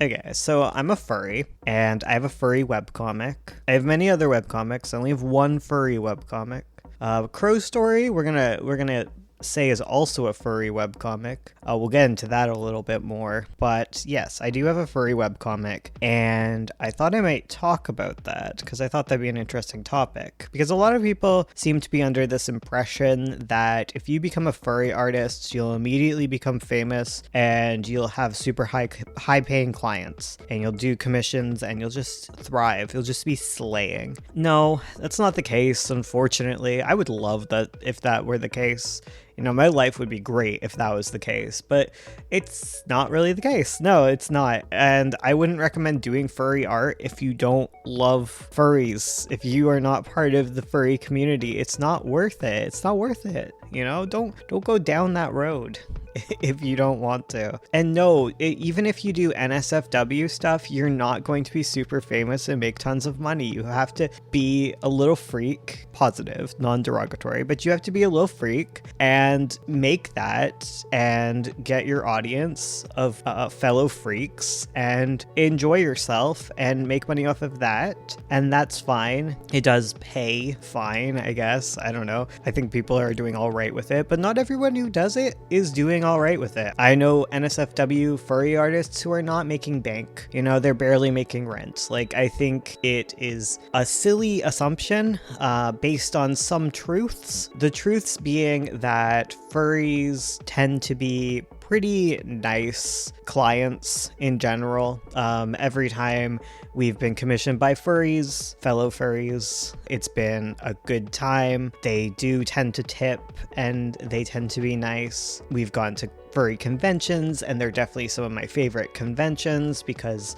Okay, so I'm a furry, and I have a furry webcomic. I have many other webcomics. I only have one furry webcomic. Crow Story, we're gonna say is also a furry webcomic. We'll get into that a little bit more. But yes, I do have a furry webcomic, and I thought I might talk about that because I thought that'd be an interesting topic. Because a lot of people seem to be under this impression that if you become a furry artist, you'll immediately become famous and you'll have super high paying clients and you'll do commissions and you'll just thrive. You'll just be slaying. No, that's not the case, unfortunately. I would love that if that were the case. You know, my life would be great if that was the case, but it's not really the case. No, it's not. And I wouldn't recommend doing furry art if you don't love furries. If you are not part of the furry community, it's not worth it. It's not worth it. You know, don't go down that road if you don't want to. And no, even if you do NSFW stuff, you're not going to be super famous and make tons of money. You have to be a little freak, positive, non-derogatory, but you have to be a little freak and make that and get your audience of fellow freaks and enjoy yourself and make money off of that. And that's fine. It does pay fine, I guess. I don't know. I think people are doing all right with it, but not everyone who does it is doing all right with it. I know NSFW furry artists who are not making bank. You know, they're barely making rent. Like, I think it is a silly assumption based on some truths. The truths being that furries tend to be pretty nice clients in general. Every time we've been commissioned by furries, fellow furries, it's been a good time. They do tend to tip and they tend to be nice. We've gone to furry conventions and they're definitely some of my favorite conventions because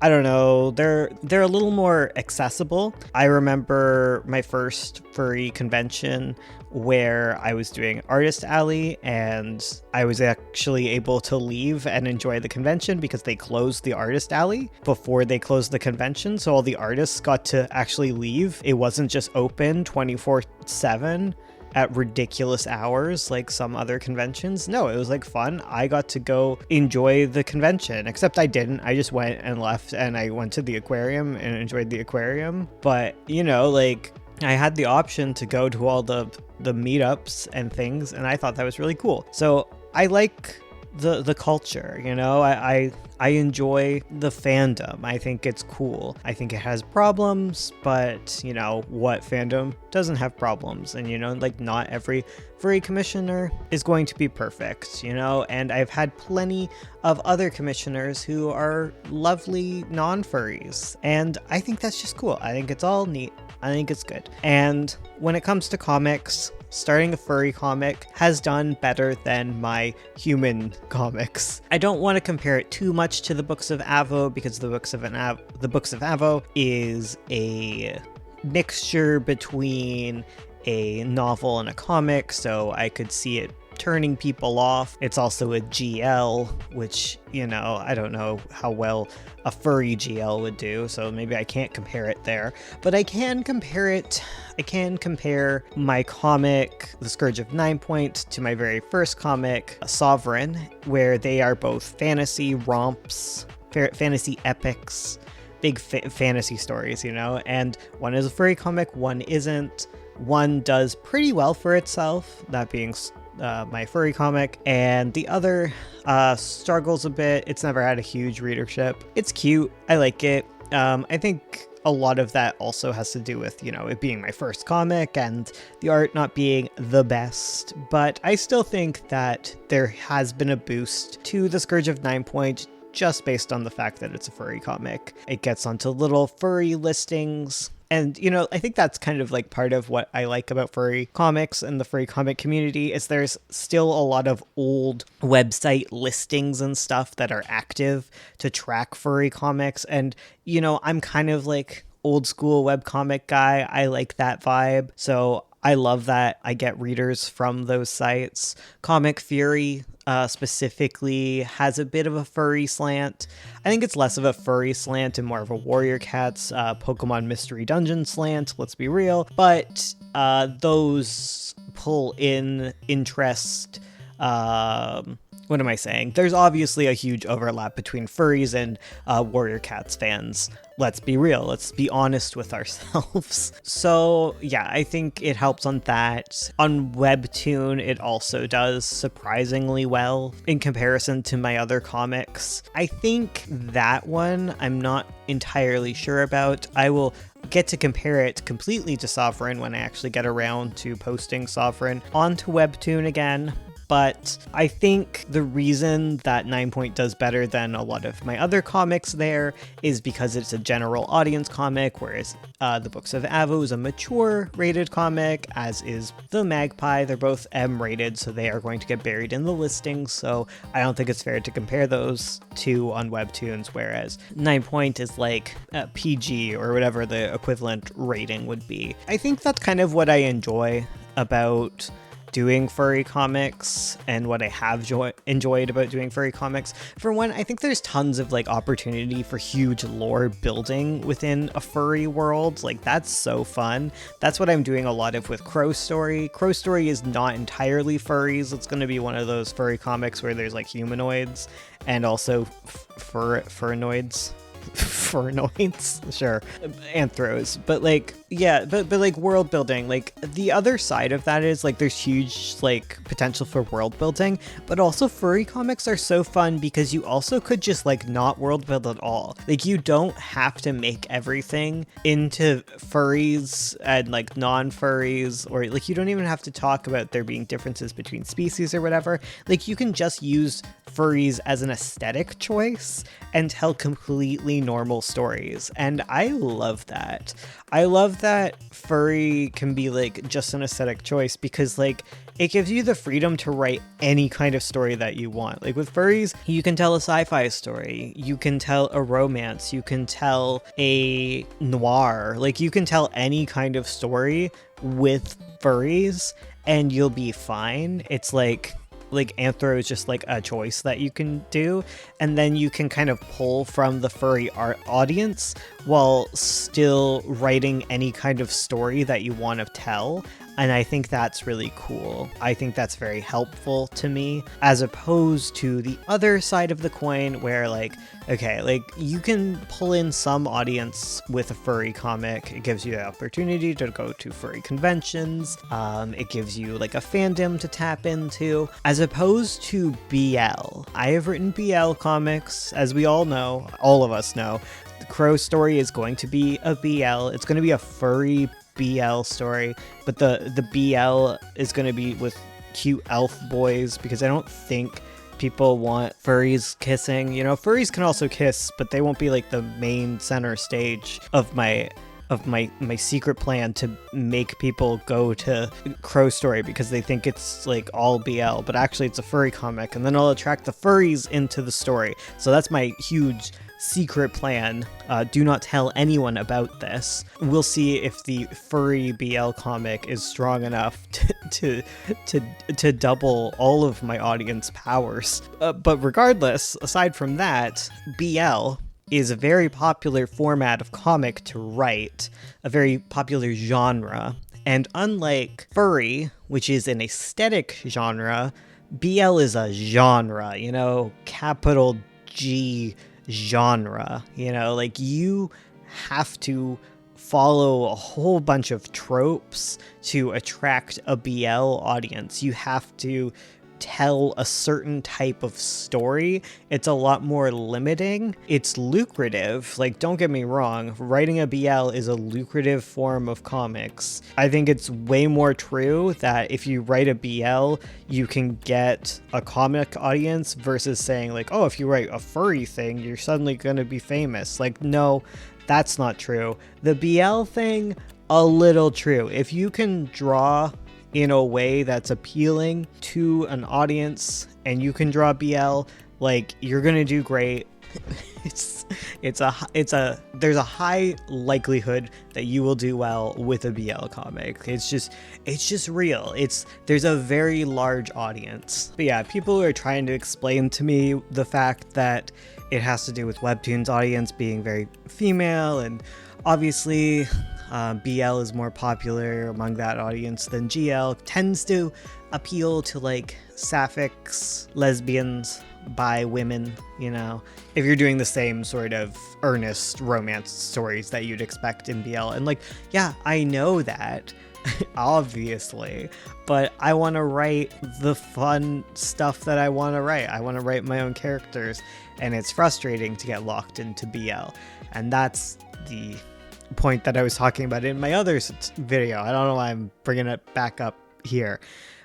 I don't know, they're a little more accessible. I remember my first furry convention where I was doing Artist Alley and I was actually able to leave and enjoy the convention because they closed the Artist Alley before they closed the convention. So all the artists got to actually leave. It wasn't just open 24/7 at ridiculous hours like some other conventions. No, it was like fun. I got to go enjoy the convention, except I didn't. I just went and left and I went to the aquarium and enjoyed the aquarium. But, you know, like I had the option to go to all the meetups and things, and I thought that was really cool. So I like the culture, you know, I enjoy the fandom. I think it's cool. I think it has problems, but you know, what fandom doesn't have problems? And you know, like not every furry commissioner is going to be perfect, you know, and I've had plenty of other commissioners who are lovely non-furries, and I think that's just cool. I think it's all neat. I think it's good. And when it comes to comics, starting a furry comic has done better than my human comics. I don't want to compare it too much to the Books of Avo because the Books of Avo is a mixture between a novel and a comic, so I could see it turning people off. It's also a GL, which, you know, I don't know how well a furry GL would do, so maybe I can't compare it there. But I can compare my comic, The Scourge of Nine Point, to my very first comic, Sovereign, where they are both fantasy romps, fantasy epics, big fantasy stories, you know, and one is a furry comic, one isn't. One does pretty well for itself, that being my furry comic, and the other struggles a bit. It's never had a huge readership. It's cute. I like it. I think a lot of that also has to do with, you know, it being my first comic and the art not being the best, but I still think that there has been a boost to The Scourge of Nine Point just based on the fact that it's a furry comic. It gets onto little furry listings. And, you know, I think that's kind of like part of what I like about furry comics and the furry comic community is there's still a lot of old website listings and stuff that are active to track furry comics. And, you know, I'm kind of like old school webcomic guy. I like that vibe. So I love that I get readers from those sites. Comic Fury specifically has a bit of a furry slant. I think it's less of a furry slant and more of a Warrior Cats, Pokemon Mystery Dungeon slant, let's be real. But those pull in interest what am I saying? There's obviously a huge overlap between furries and Warrior Cats fans. Let's be real. Let's be honest with ourselves. So yeah, I think it helps on that. On Webtoon, it also does surprisingly well in comparison to my other comics. I think that one I'm not entirely sure about. I will get to compare it completely to Sovereign when I actually get around to posting Sovereign onto Webtoon again. But I think the reason that 9 Point does better than a lot of my other comics there is because it's a general audience comic, whereas the Books of Avo is a mature rated comic, as is the Magpie. They're both M rated, so they are going to get buried in the listings, so I don't think it's fair to compare those two on Webtoons, whereas 9 Point is like PG or whatever the equivalent rating would be. I think that's kind of what I enjoy about doing furry comics and what I have enjoyed about doing furry comics. For one, I think there's tons of like opportunity for huge lore building within a furry world. Like that's so fun. That's what I'm doing a lot of with Crow Story. Crow Story is not entirely furries. It's going to be one of those furry comics where there's like humanoids and also furnoids. Furnoids, sure, anthros, but like yeah, but like world building, like the other side of that is like there's huge like potential for world building, but also furry comics are so fun because you also could just like not world build at all. Like you don't have to make everything into furries and like non-furries, or like you don't even have to talk about there being differences between species or whatever. Like you can just use furries as an aesthetic choice and tell completely normal stories, and I love that. I love that furry can be like just an aesthetic choice because like it gives you the freedom to write any kind of story that you want. Like with furries, you can tell a sci-fi story, you can tell a romance, you can tell a noir, like you can tell any kind of story with furries and you'll be fine. It's like anthro is just like a choice that you can do, and then you can kind of pull from the furry art audience while still writing any kind of story that you want to tell. And I think that's really cool. I think that's very helpful to me, as opposed to the other side of the coin where like, okay, like you can pull in some audience with a furry comic. It gives you the opportunity to go to furry conventions. It gives you like a fandom to tap into, as opposed to BL. I have written BL comics, as we all know, all of us know. The Crow Story is going to be a BL. It's going to be a furry BL story, but the BL is going to be with cute elf boys, because I don't think people want furries kissing. You know, furries can also kiss, but they won't be like the main center stage of my secret plan to make people go to Crow Story because they think it's like all BL, but actually it's a furry comic, and then I'll attract the furries into the story. So that's my huge secret plan. Do not tell anyone about this. We'll see if the furry BL comic is strong enough to double all of my audience powers. But regardless, aside from that, BL is a very popular format of comic to write, a very popular genre. And unlike furry, which is an aesthetic genre, BL is a genre, you know, capital G genre. You know, like you have to follow a whole bunch of tropes to attract a BL audience. You have to tell a certain type of story. It's a lot more limiting. It's lucrative. Like, don't get me wrong, writing a BL is a lucrative form of comics. I think it's way more true that if you write a BL, you can get a comic audience versus saying like, oh, if you write a furry thing, you're suddenly going to be famous. Like, no, that's not true. The BL thing, a little true. If you can draw in a way that's appealing to an audience and you can draw BL, like, you're gonna do great. There's a high likelihood that you will do well with a BL comic. It's just real. There's a very large audience. But yeah, people are trying to explain to me the fact that it has to do with Webtoon's audience being very female, and obviously BL is more popular among that audience than GL. Tends to appeal to like sapphics, lesbians, bi women, you know, if you're doing the same sort of earnest romance stories that you'd expect in BL. And like, yeah, I know that, obviously, but I want to write the fun stuff that I want to write. I want to write my own characters, and it's frustrating to get locked into BL. And that's the point that I was talking about in my other video. I don't know why I'm bringing it back up here.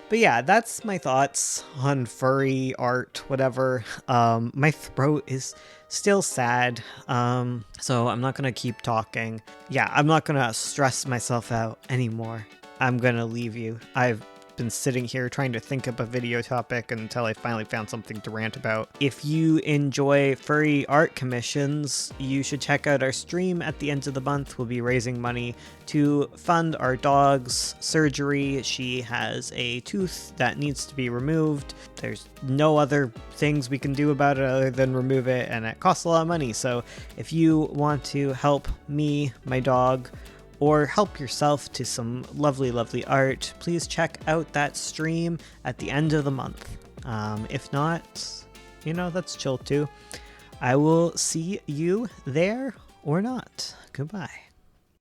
But yeah, that's my thoughts on furry art, whatever. My throat is still sad, so I'm not gonna keep talking. Yeah, I'm not gonna stress myself out anymore. I'm gonna leave you. I've been sitting here trying to think up a video topic until I finally found something to rant about. If you enjoy furry art commissions, you should check out our stream at the end of the month. We'll be raising money to fund our dog's surgery. She has a tooth that needs to be removed. There's no other things we can do about it other than remove it, and it costs a lot of money. So if you want to help me, my dog, or help yourself to some lovely, lovely art, please check out that stream at the end of the month. If not, you know, that's chill too. I will see you there or not. Goodbye.